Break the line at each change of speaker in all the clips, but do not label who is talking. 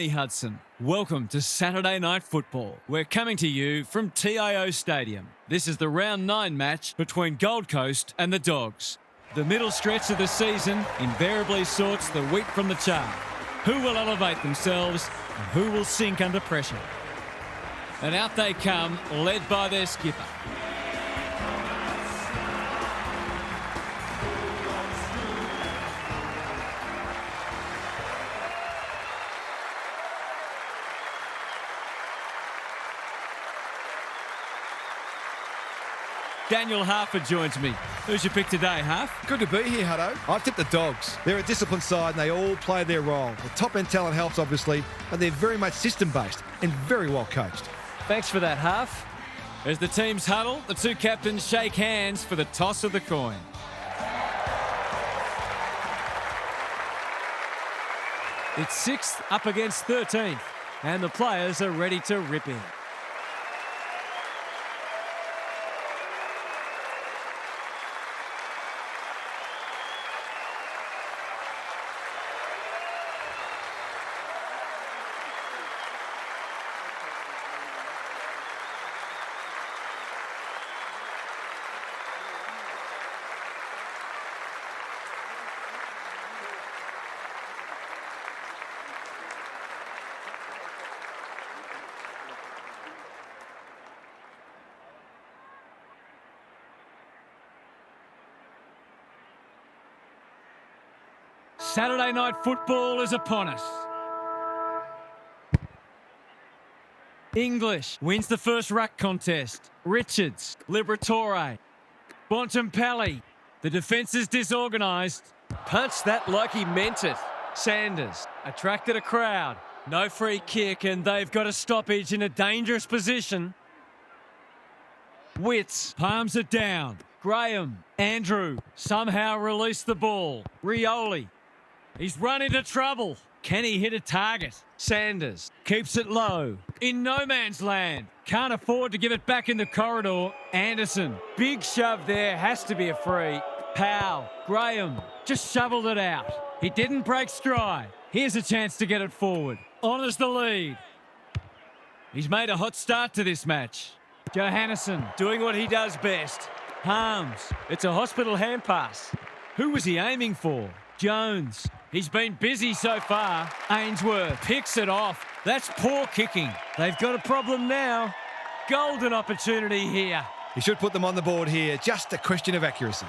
Hudson. Welcome to Saturday Night Football. We're coming to you from TIO Stadium. This is the round 9 match between Gold Coast and the Dogs. The middle stretch of the season invariably sorts the wheat from the chaff. Who will elevate themselves and who will sink under pressure? And out they come, led by their skipper. Daniel Harford joins me. Who's your pick today, Harf?
Good to be here, Hutto. I've tipped the Dogs. They're a disciplined side and they all play their role. The top-end talent helps, obviously, but they're very much system-based and very well coached.
Thanks for that, Harf. As the teams huddle, the two captains shake hands for the toss of the coin. It's 6th up against 13th, and the players are ready to rip in. Saturday Night Football is upon us. English wins the first ruck contest. Richards, Liberatore, Bontempelli. The defence is disorganised. Punched that like he meant it. Sanders attracted a crowd. No free kick and they've got a stoppage in a dangerous position. Witts palms it down. Graham, Andrew somehow released the ball. Rioli. He's run into trouble. Can he hit a target? Sanders keeps it low. In no man's land. Can't afford to give it back in the corridor. Anderson. Big shove there. Has to be a free. Powell. Graham just shoveled it out. He didn't break stride. Here's a chance to get it forward. Honours the lead. He's made a hot start to this match. Johannesson doing what he does best. Harms. It's a hospital hand pass. Who was he aiming for? Jones. He's been busy so far. Ainsworth picks it off. That's poor kicking. They've got a problem now. Golden opportunity here.
He should put them on the board here. Just a question of accuracy.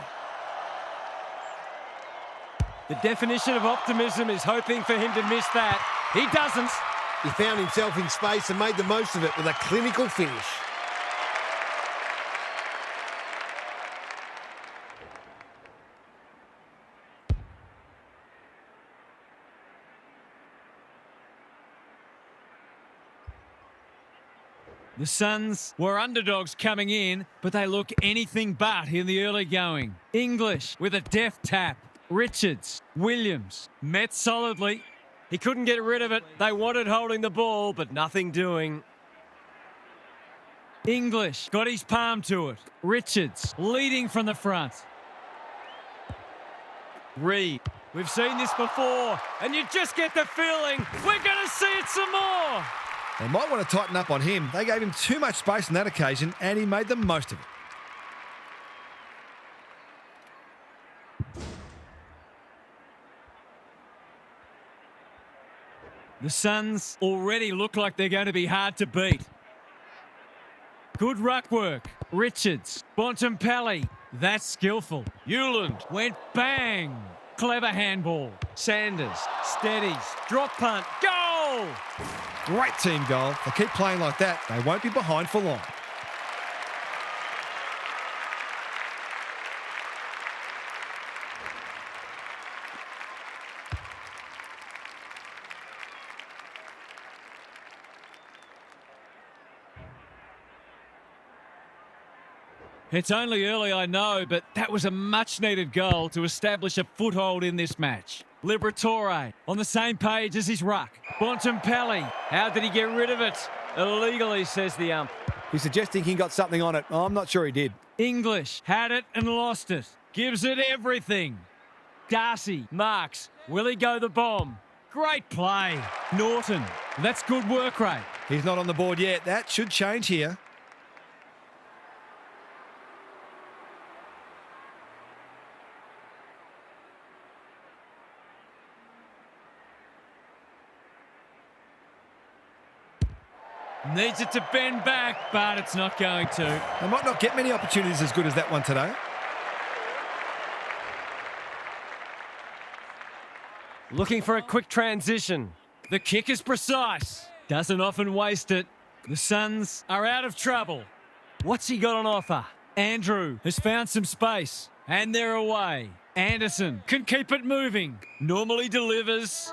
The definition of optimism is hoping for him to miss that. He doesn't.
He found himself in space and made the most of it with a clinical finish.
The Suns were underdogs coming in, but they look anything but in the early going. English with a deft tap. Richards, Williams, met solidly. He couldn't get rid of it. They wanted holding the ball, but nothing doing. English got his palm to it. Richards leading from the front. Reed, we've seen this before, and you just get the feeling we're going to see it some more.
They might want to tighten up on him. They gave him too much space on that occasion, and he made the most of it.
The Suns already look like they're going to be hard to beat. Good ruck work. Richards, Bontempelli. That's skillful. Euland went bang. Clever handball. Sanders steadies. Drop punt. Goal!
Great team goal. They keep playing like that, they won't be behind for long.
It's only early, I know, but that was a much-needed goal to establish a foothold in this match. Liberatore on the same page as his ruck. Bontempelli, how did he get rid of it? Illegally, says the ump.
He's suggesting he got something on it. I'm not sure he did.
English had it and lost it. Gives it everything. Darcy marks. Will he go the bomb? Great play. Norton. That's good work rate.
He's not on the board yet. That should change here.
Needs it to bend back, but it's not going to.
They might not get many opportunities as good as that one today.
Looking for a quick transition.
The kick is precise. Doesn't often waste it. The Suns are out of trouble. What's he got on offer? Andrew has found some space. And they're away. Anderson can keep it moving. Normally delivers.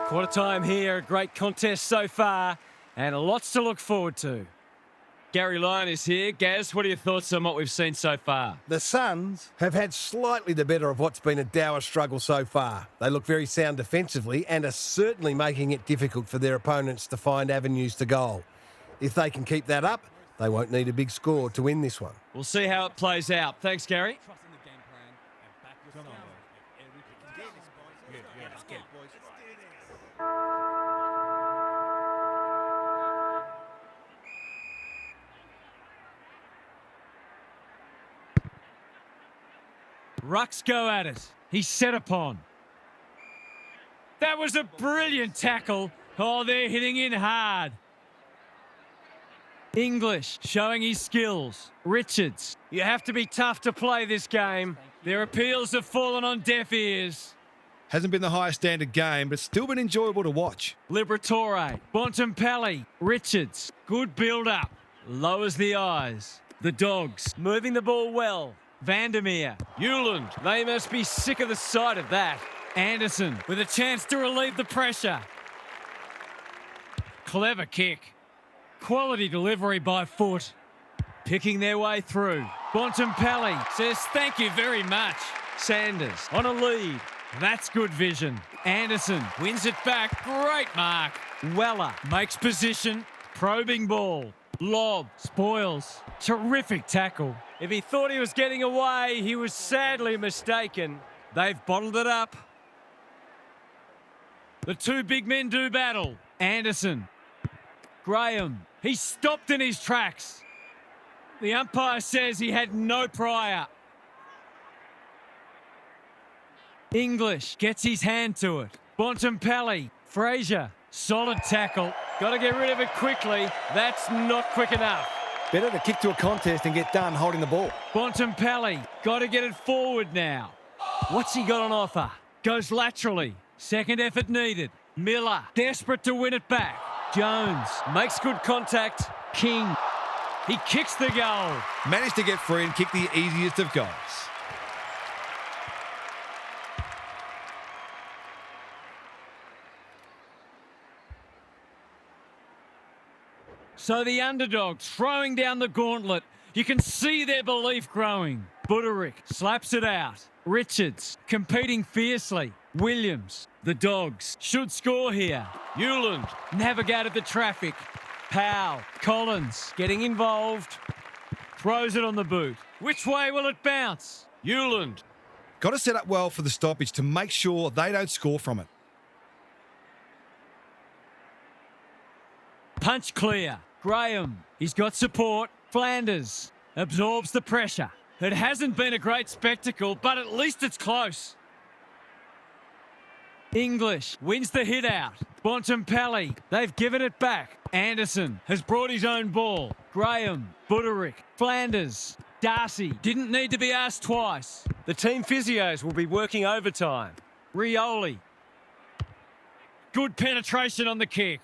Quarter time here. Great contest so far. And lots to look forward to.
Gary Lyon is here. Gaz, what are your thoughts on what we've seen so far?
The Suns have had slightly the better of what's been a dour struggle so far. They look very sound defensively and are certainly making it difficult for their opponents to find avenues to goal. If they can keep that up, they won't need a big score to win this one.
We'll see how it plays out. Thanks, Gary. Rucks go at it. He's set upon. That was a brilliant tackle. Oh, they're hitting in hard. English showing his skills. Richards.
You have to be tough to play this game.
Their appeals have fallen on deaf ears.
Hasn't been the highest standard game, but still been enjoyable to watch.
Liberatore. Bontempelli. Richards. Good build-up. Lowers the eyes. The Dogs.
Moving the ball well.
Vandermeer. Euland.
They must be sick of the sight of that.
Anderson with a chance to relieve the pressure. Clever kick. Quality delivery by foot. Picking their way through. Bontempelli says thank you very much. Sanders on a lead. That's good vision. Anderson wins it back. Great mark. Weller makes position. Probing ball. Lob. Spoils. Terrific tackle.
If he thought he was getting away, he was sadly mistaken.
They've bottled it up. The two big men do battle. Anderson. Graham. He's stopped in his tracks. The umpire says he had no prior. English gets his hand to it. Bontempelli. Frazier. Solid tackle. Got to get rid of it quickly. That's not quick enough.
Better to kick to a contest and get done holding the ball.
Bontempelli. Got to get it forward now. What's he got on offer? Goes laterally. Second effort needed. Miller. Desperate to win it back. Jones. Makes good contact. King. He kicks the goal.
Managed to get free and kick the easiest of goals.
So the underdogs throwing down the gauntlet. You can see their belief growing. Buderick slaps it out. Richards competing fiercely. Williams. The Dogs should score here. Euland navigated the traffic. Powell. Collins getting involved. Throws it on the boot. Which way will it bounce? Euland.
Got to set up well for the stoppage to make sure they don't score from it.
Punch clear. Graham. He's got support. Flanders absorbs the pressure. It hasn't been a great spectacle, but at least it's close. English wins the hit out. Bontempelli. They've given it back. Anderson has brought his own ball. Graham. Buderick. Flanders. Darcy didn't need to be asked twice.
The team physios will be working overtime.
Rioli. Good penetration on the kick.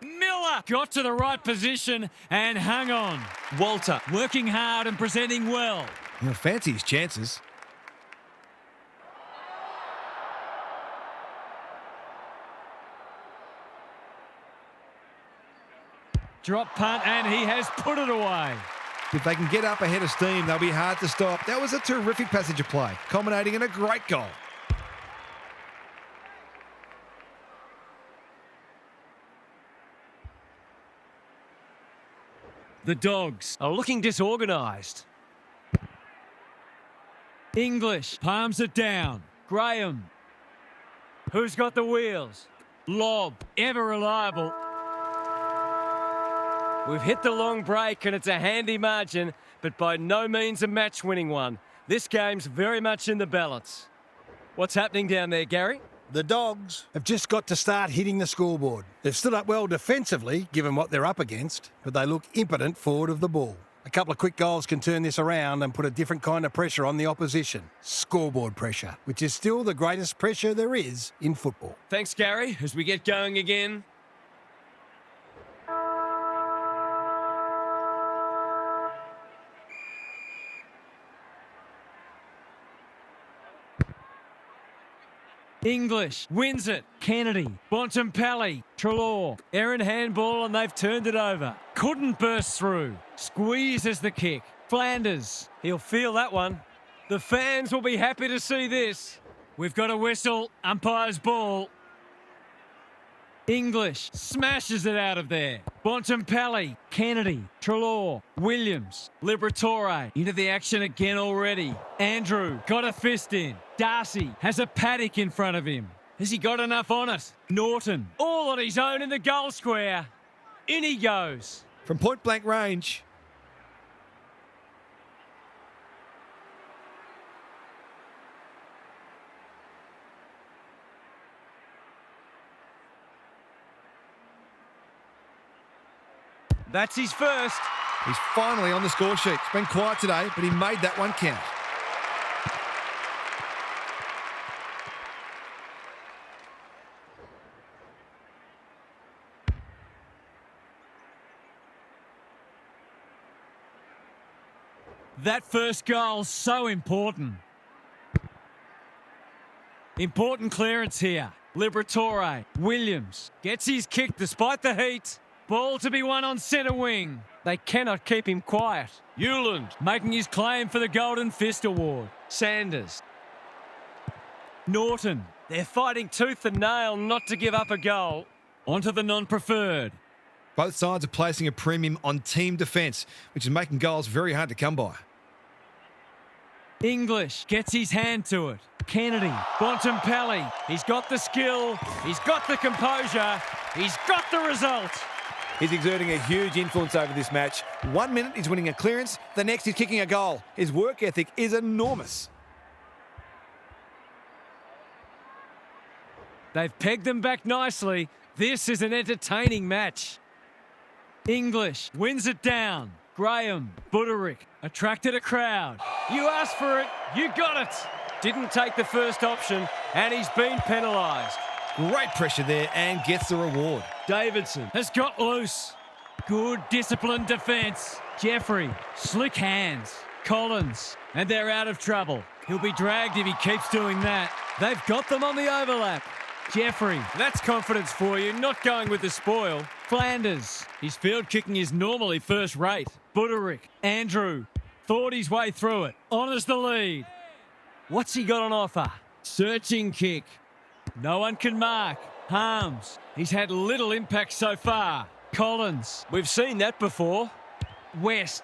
Miller got to the right position and hung on. Walter working hard and presenting well.
He'll fancy his chances.
Drop punt and he has put it away.
If they can get up ahead of steam, they'll be hard to stop. That was a terrific passage of play, culminating in a great goal.
The Dogs
are looking disorganised.
English palms it down. Graham.
Who's got the wheels?
Lob, ever reliable.
We've hit the long break and it's a handy margin, but by no means a match-winning one. This game's very much in the balance. What's happening down there, Gary?
The Dogs have just got to start hitting the scoreboard. They've stood up well defensively, given what they're up against, but they look impotent forward of the ball. A couple of quick goals can turn this around and put a different kind of pressure on the opposition. Scoreboard pressure, which is still the greatest pressure there is in football.
Thanks, Gary, as we get going again.
English wins it. Kennedy, Bontempelli, Treloar, Aaron handball, and they've turned it over. Couldn't burst through. Squeezes the kick. Flanders.
He'll feel that one. The fans will be happy to see this.
We've got a whistle. Umpire's ball. English smashes it out of there. Bontempelli, Kennedy, Treloar, Williams, Liberatore into the action again already. Andrew got a fist in. Darcy has a paddock in front of him. Has he got enough on it? Norton,
All on his own in the goal square. In he goes.
From point blank range.
That's his first.
He's finally on the score sheet. It's been quiet today, but he made that one count.
that first goal so important. Important clearance here. Liberatore, Williams gets his kick despite the heat. Ball to be won on centre wing.
They cannot keep him quiet.
Hewland making his claim for the Golden Fist Award. Sanders. Norton.
They're fighting tooth and nail not to give up a goal.
Onto the non-preferred.
Both sides are placing a premium on team defence, which is making goals very hard to come by.
English gets his hand to it. Kennedy, Bontempelli. He's got the skill. He's got the composure. He's got the result.
He's exerting a huge influence over this match.
1 minute he's winning a clearance, the next he's kicking a goal. His work ethic is enormous.
They've pegged them back nicely. This is an entertaining match. English wins it down. Graham, Buderick attracted a crowd. You asked for it, you got it.
Didn't take the first option, and he's been penalised.
Great pressure there and gets the reward.
Davidson has got loose. Good disciplined defence. Jeffrey, slick hands. Collins, and they're out of trouble. He'll be dragged if he keeps doing that. They've got them on the overlap. Jeffrey,
That's confidence for you, not going with the spoil.
Flanders. His field kicking is normally first rate. Buderick, Andrew, thought his way through it. Honours the lead. What's he got on offer? Searching kick. No one can mark. Harms. He's had little impact so far. Collins.
We've seen that before.
West.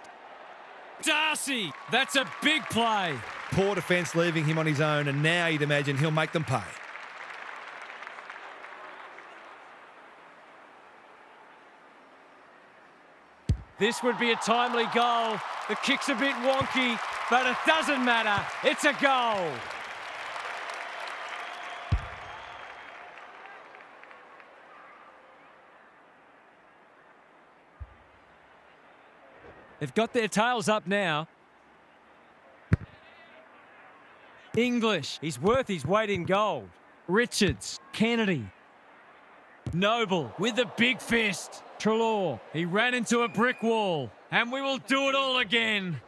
Darcy. That's a big play.
Poor defence leaving him on his own, and now you'd imagine he'll make them pay.
This would be a timely goal. The kick's a bit wonky, but it doesn't matter. It's a goal.
They've got their tails up now. English.
He's worth his weight in gold.
Richards. Kennedy. Noble with the big fist. Treloar. He ran into a brick wall. And we will do it all again.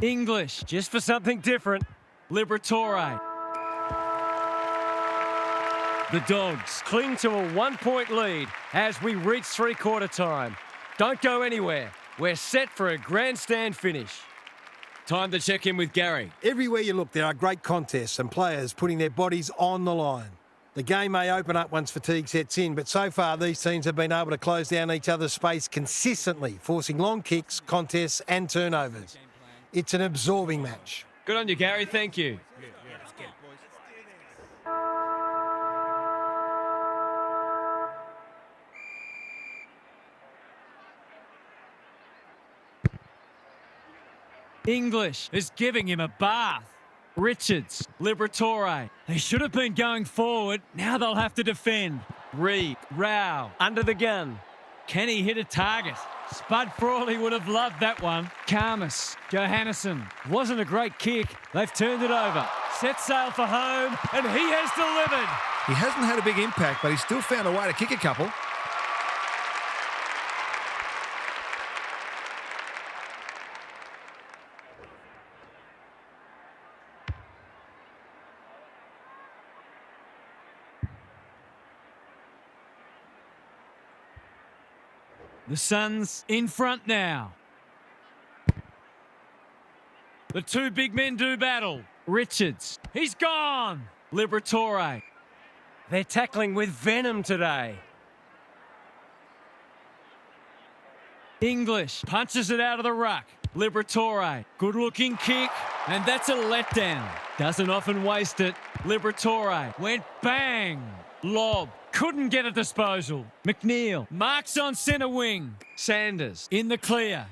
English.
Just for something different.
Liberatore. The Dogs
Cling to a 1-point lead as we reach three-quarter time. Don't go anywhere. We're set for a grandstand finish.
Time to check in with Gary.
Everywhere you look, there are great contests and players putting their bodies on the line. The game may open up once fatigue sets in, but so far these teams have been able to close down each other's space consistently, forcing long kicks, contests and turnovers. It's an absorbing match.
Good on you, Gary. Thank you.
English is giving him a bath. Richards, Liberatore. They should have been going forward. Now they'll have to defend. Reed, Rao,
Under the gun.
Kenny hit a target. Spud Frawley would have loved that one. Karmas, Johannesson. Wasn't a great kick. They've turned it over. Set sail for home, and he has delivered.
He hasn't had a big impact, but he's still found a way to kick a couple.
The Suns in front now. The two big men do battle. Richards, he's gone. Liberatore.
They're tackling with venom today.
English punches it out of the ruck. Liberatore, good looking kick, and that's a letdown. Doesn't often waste it. Liberatore went bang. Lob, couldn't get a disposal. McNeil marks on centre wing. Sanders in the clear.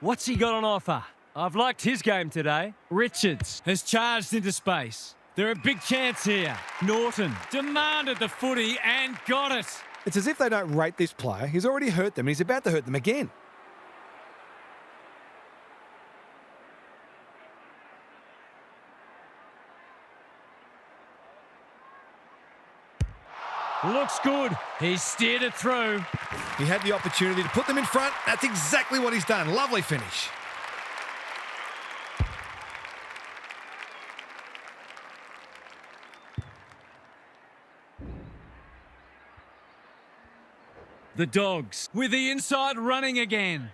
What's he got on offer? I've liked his game today.
Richards has charged into space. They're a big chance here. Norton demanded the footy and got it.
It's as if they don't rate this player. He's already hurt them and he's about to hurt them again.
Looks good. He steered it through.
He had the opportunity to put them in front. That's exactly what he's done. Lovely finish.
The Dogs with the inside running again.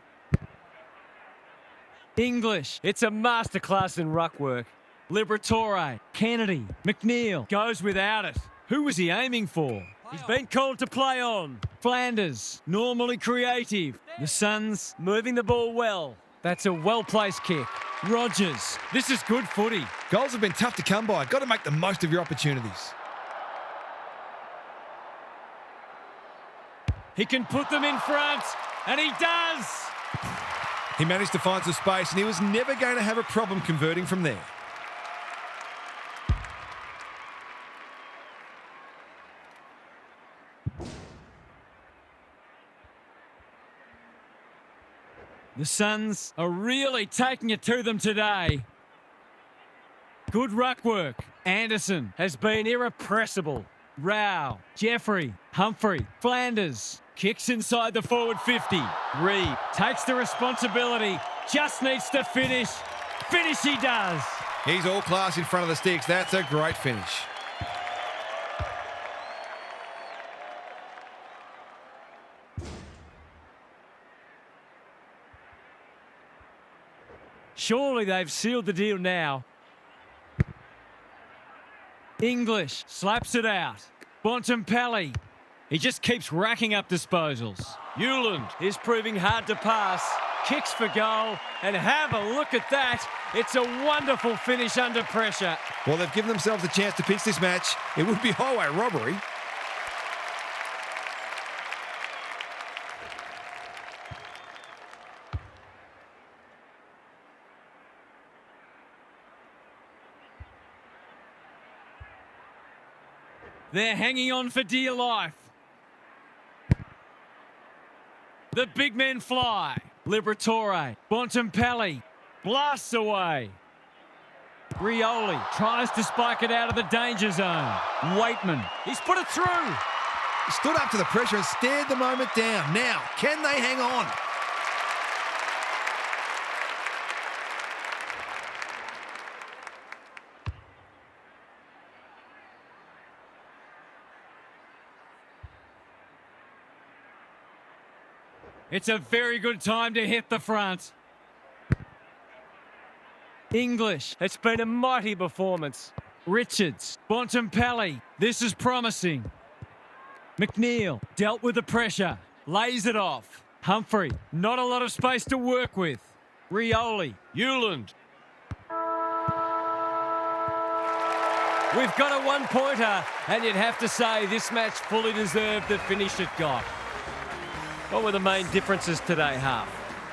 English.
It's a masterclass in ruck work.
Liberatore. Kennedy. McNeil goes without it. Who was he aiming for?
He's been called to play on.
Flanders, normally creative. The Suns
Moving the ball well. That's a well-placed kick.
Rogers. This is good footy.
Goals have been tough to come by. Got to make the most of your opportunities.
He can put them in front, and he does.
He managed to find some space, and he was never going to have a problem converting from there.
The Suns are really taking it to them today. Good ruck work. Anderson
Has been irrepressible.
Rao, Jeffrey, Humphrey, Flanders, kicks inside the forward 50. Reed takes the responsibility, just needs to finish. Finish he does.
He's all class in front of the sticks. That's a great finish.
Surely they've sealed the deal now.
English slaps it out. Bontempelli, he just keeps racking up disposals.
Hewland is proving hard to pass. Kicks for goal, and have a look at that. It's a wonderful finish under pressure.
Well, they've given themselves a chance to pitch this match. It would be highway robbery.
They're hanging on for dear life. The big men fly. Liberatore, Bontempelli, blasts away. Rioli tries to spike it out of the danger zone. Waitman, he's put it through.
He stood up to the pressure and stared the moment down. Now, can they hang on?
It's a very good time to hit the front. English,
It's been a mighty performance.
Richards, Bontempelli, this is promising. McNeil dealt with the pressure, lays it off. Humphrey, not a lot of space to work with. Rioli, Hewland.
We've got a one-pointer, and you'd have to say this match fully deserved the finish it got. What were the main differences today, Half?